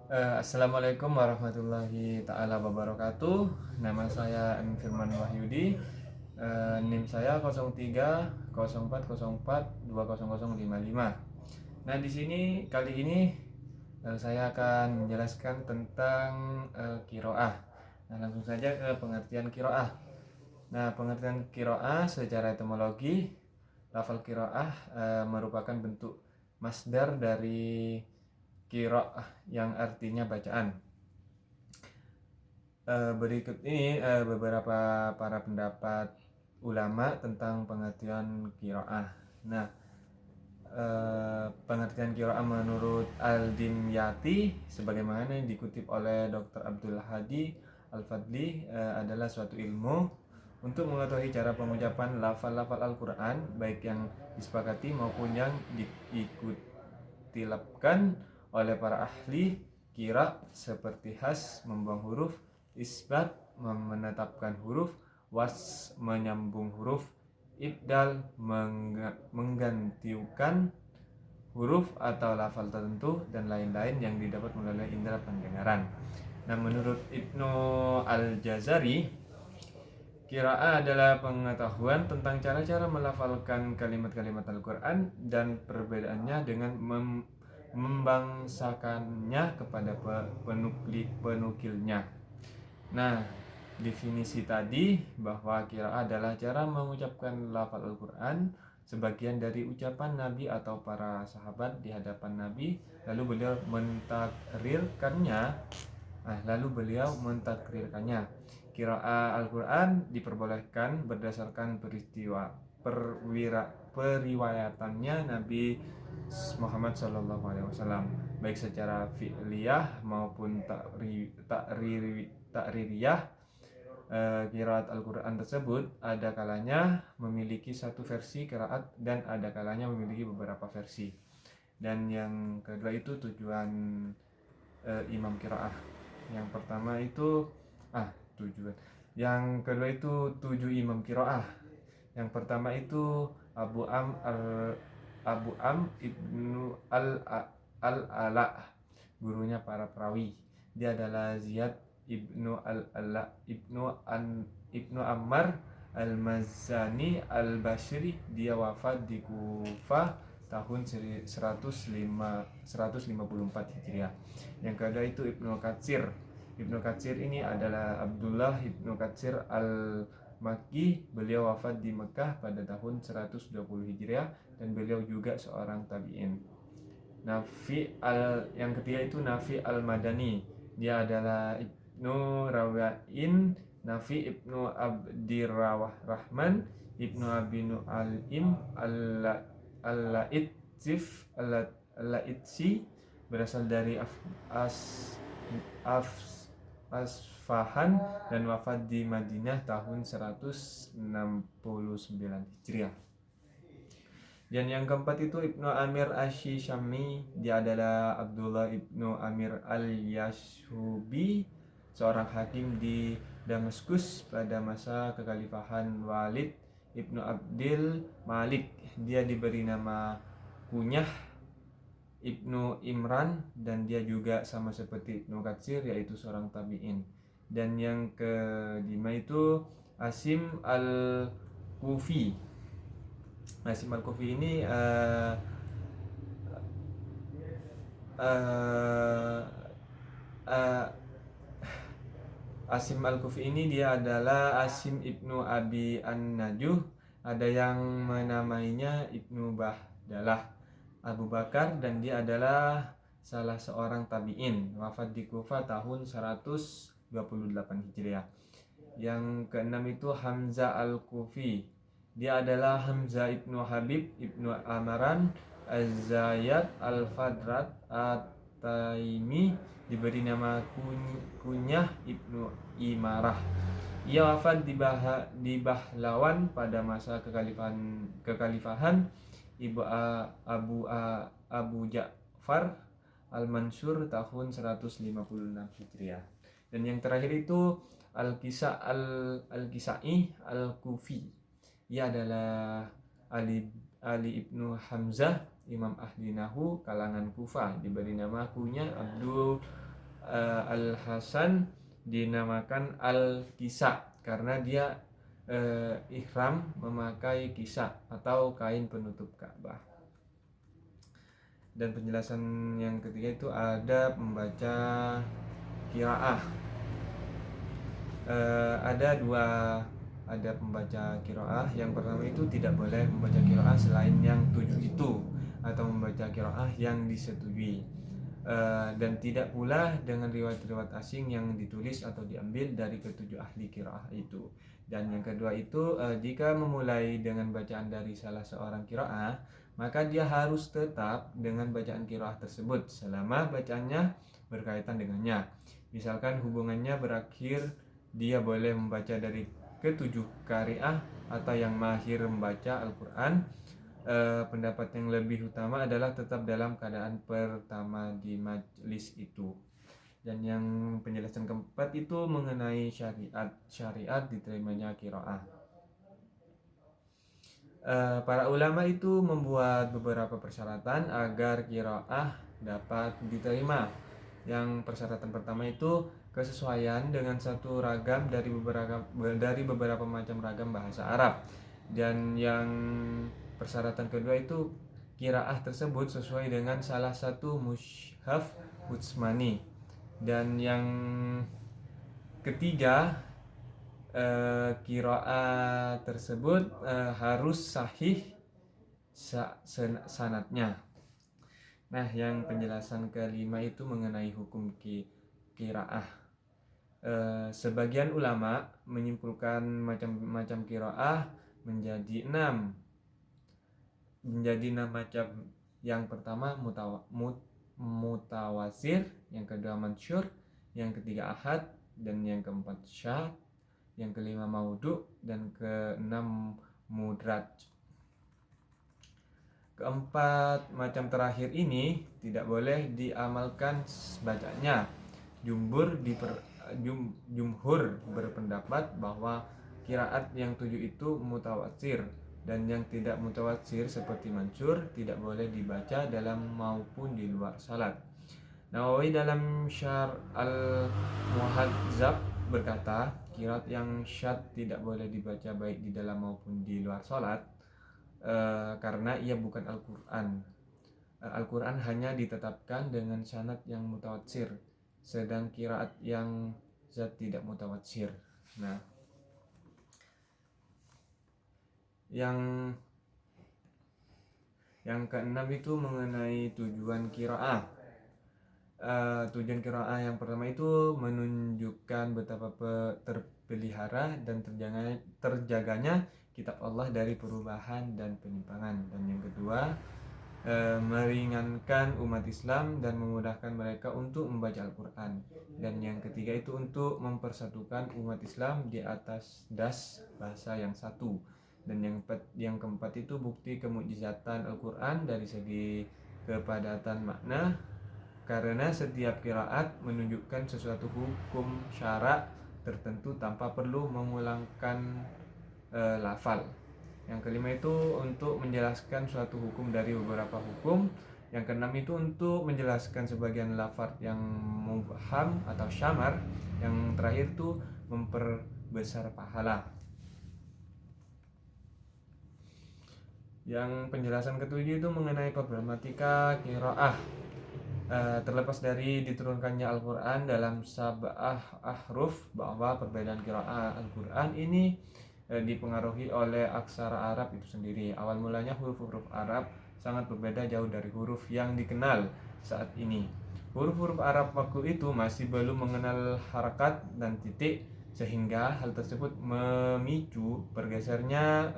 Assalamualaikum warahmatullahi taala wabarakatuh. Nama saya M Firman Wahyudi. NIM saya 030404200055. Nah, di sini kali ini saya akan menjelaskan tentang qiraah. Nah, langsung saja ke pengertian qiraah. Nah, pengertian qiraah secara etimologi, lafal qiraah merupakan bentuk masdar dari qiraah yang artinya bacaan. Berikut ini beberapa para pendapat ulama tentang pengertian qiraah. Nah, pengertian qiraah menurut Al-Dimyati sebagaimana yang dikutip oleh Dr. Abdul Hadi Al-Fadli adalah suatu ilmu untuk mengetahui cara pengucapan lafal-lafal Al-Quran, baik yang disepakati maupun yang diiktilafkan oleh para ahli qira, seperti has membuang huruf, isbat menetapkan huruf, was menyambung huruf, ibdal menggantikan huruf atau lafal tertentu, dan lain-lain yang didapat melalui indera pendengaran. Nah, menurut Ibnu Al-Jazari, qiraah adalah pengetahuan tentang cara-cara melafalkan kalimat-kalimat Al-Quran dan perbedaannya dengan membangsakannya kepada penukilnya. Nah, definisi tadi bahwa qiraah adalah cara mengucapkan lafal Al-Quran sebagian dari ucapan Nabi atau para sahabat di hadapan Nabi, lalu beliau mentakrirkannya. Qiraah Al-Quran diperbolehkan berdasarkan periwayatannya Nabi Muhammad SAW, baik secara fi'liyah maupun takririyah. Qiraat Al-Quran tersebut ada kalanya memiliki satu versi qiraat dan ada kalanya memiliki beberapa versi. Dan yang kedua itu tujuan imam qiraah. Yang pertama itu tujuan. Yang kedua itu tujuh imam qiraah. Yang pertama itu Abu Am Ibnu Al-Ala, gurunya para perawi. Dia adalah Ziyad Ibnu Al-Ala Ibnu Ammar Al-Mazani Al-Bashri. Dia wafat di Kufah tahun 154 Hijriah. Yang kedua itu Ibnu Katsir. Ibnu Katsir ini adalah Abdullah Ibnu Katsir Al-Makki. Beliau wafat di Mekah pada tahun 120 Hijriah dan beliau juga seorang tabi'in. Yang ketiga itu Nafi Al-Madani. Dia adalah Ibnu Rawain Nafi Ibnu Abdirrahman Ibnu Abinu Al-Im Al-Laitsi, berasal dari Asfahan dan wafat di Madinah tahun 169 Hijriah. Dan yang keempat itu Ibnu Amir Asy-Syami. Dia adalah Abdullah Ibnu Amir Al-Yashubi, seorang hakim di Damaskus pada masa kekhalifahan Walid Ibnu Abdil Malik. Dia diberi nama kunyah Ibnu Imran dan dia juga sama seperti Ibnu Katsir, yaitu seorang tabi'in. Dan yang kelima itu Asim Al-Kufi. Asim Al-Kufi ini Asim Al-Kufi ini dia adalah Asim Ibnu Abi An-Najuh. Ada yang menamainya Ibnu Bahdalah Abu Bakar, dan dia adalah salah seorang tabi'in, wafat di Kufah tahun 128 Hijriah. Yang keenam itu Hamzah Al-Kufi. Dia adalah Hamzah Ibnu Habib Ibnu Amaran Az-Zayyad Al-Fadrat At-Taimi, diberi nama kunyah Ibnu Imarah. Ia wafat di Bahlawan pada masa kekhalifahan Abu Ja'far Al-Mansur tahun 156 Hijriah. Dan yang terakhir itu Al-Kisai Al-Kufi. Ia adalah Ali Ibnu Hamzah, imam ahli nahu kalangan Kufah, diberi nama kunyah Al-Hasan dinamakan Al-Kisa karena dia ihram memakai kisa atau kain penutup Ka'bah. Dan penjelasan yang ketiga itu ada membaca qiraah. Ada pembaca qiraah. Yang pertama itu tidak boleh membaca qiraah selain yang 7 itu atau membaca qiraah yang disetujui. Dan tidak pula dengan riwayat-riwayat asing yang ditulis atau diambil dari ketujuh ahli qiraah itu. Dan yang kedua itu jika memulai dengan bacaan dari salah seorang qiraah, maka dia harus tetap dengan bacaan qiraah tersebut selama bacaannya berkaitan dengannya. Misalkan hubungannya berakhir, dia boleh membaca dari ketujuh qari'ah atau yang mahir membaca Al-Quran. Pendapat yang lebih utama adalah tetap dalam keadaan pertama di majlis itu. Dan yang penjelasan keempat itu mengenai syariat diterimanya qiraah. Para ulama itu membuat beberapa persyaratan agar qiraah dapat diterima. Yang persyaratan pertama itu kesesuaian dengan satu ragam dari beberapa macam ragam bahasa Arab. Dan yang persyaratan kedua itu qiraah tersebut sesuai dengan salah satu mushaf Utsmani. Dan yang ketiga, qiraah tersebut harus sahih sanadnya. Nah, yang penjelasan kelima itu mengenai hukum qiraah. Sebagian ulama menyimpulkan macam-macam qiraah menjadi 6 macam. Yang pertama mutawasir, yang kedua mansyur, yang ketiga ahad, dan yang keempat syadz, yang kelima maudhu, dan keenam mudraj. Keempat macam terakhir ini tidak boleh diamalkan bacanya. Jumhur berpendapat bahwa qiraat yang 7 itu mutawatir, dan yang tidak mutawatir seperti mansur tidak boleh dibaca dalam maupun di luar salat. Nawawi dalam Syarh Al-Muhadzab berkata, qiraat yang syadz tidak boleh dibaca baik di dalam maupun di luar salat karena ia bukan Al-Quran. Al-Quran hanya ditetapkan dengan sanad yang mutawatir, sedang qiraat yang zat tidak mutawatir. Nah, yang keenam itu mengenai tujuan qiraah. Tujuan qiraah yang pertama itu menunjukkan betapa terpelihara dan terjaganya kitab Allah dari perubahan dan penyimpangan. Dan yang kedua, meringankan umat Islam dan memudahkan mereka untuk membaca Al-Quran. Dan yang ketiga itu untuk mempersatukan umat Islam di atas das bahasa yang satu. Dan yang keempat itu bukti kemukjizatan Al-Quran dari segi kepadatan makna, karena setiap qiraat menunjukkan sesuatu hukum syara tertentu tanpa perlu mengulangkan lafal. Yang kelima itu untuk menjelaskan suatu hukum dari beberapa hukum. Yang keenam itu untuk menjelaskan sebagian lafaz yang mubham atau syamar. Yang terakhir itu memperbesar pahala. Yang penjelasan ketujuh itu mengenai problematika qiraah. Terlepas dari diturunkannya Al-Quran dalam sab'ah ahruf, bahwa perbedaan qiraah Al-Quran ini dipengaruhi oleh aksara Arab itu sendiri. Awal mulanya huruf-huruf Arab sangat berbeda jauh dari huruf yang dikenal saat ini. Huruf-huruf Arab waktu itu masih belum mengenal harakat dan titik, sehingga hal tersebut memicu bergesernya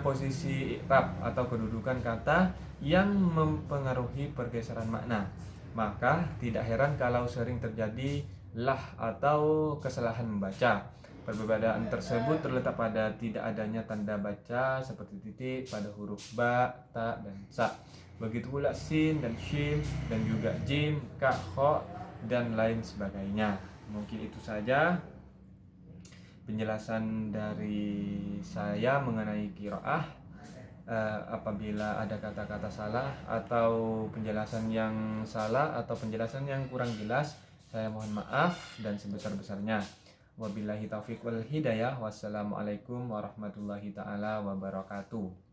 posisi i'rab atau kedudukan kata yang mempengaruhi pergeseran makna. Maka tidak heran kalau sering terjadi lah atau kesalahan membaca. Perbedaan tersebut terletak pada tidak adanya tanda baca seperti titik pada huruf ba, ta, dan sa. Begitu pula sin dan shin, dan juga jim, ka, kho, dan lain sebagainya. Mungkin itu saja penjelasan dari saya mengenai qiraah. Apabila ada kata-kata salah atau penjelasan yang salah atau penjelasan yang kurang jelas, saya mohon maaf dan sebesar-besarnya. Wabillahi taufiq wal hidayah. Wassalamualaikum warahmatullahi taala wabarakatuh.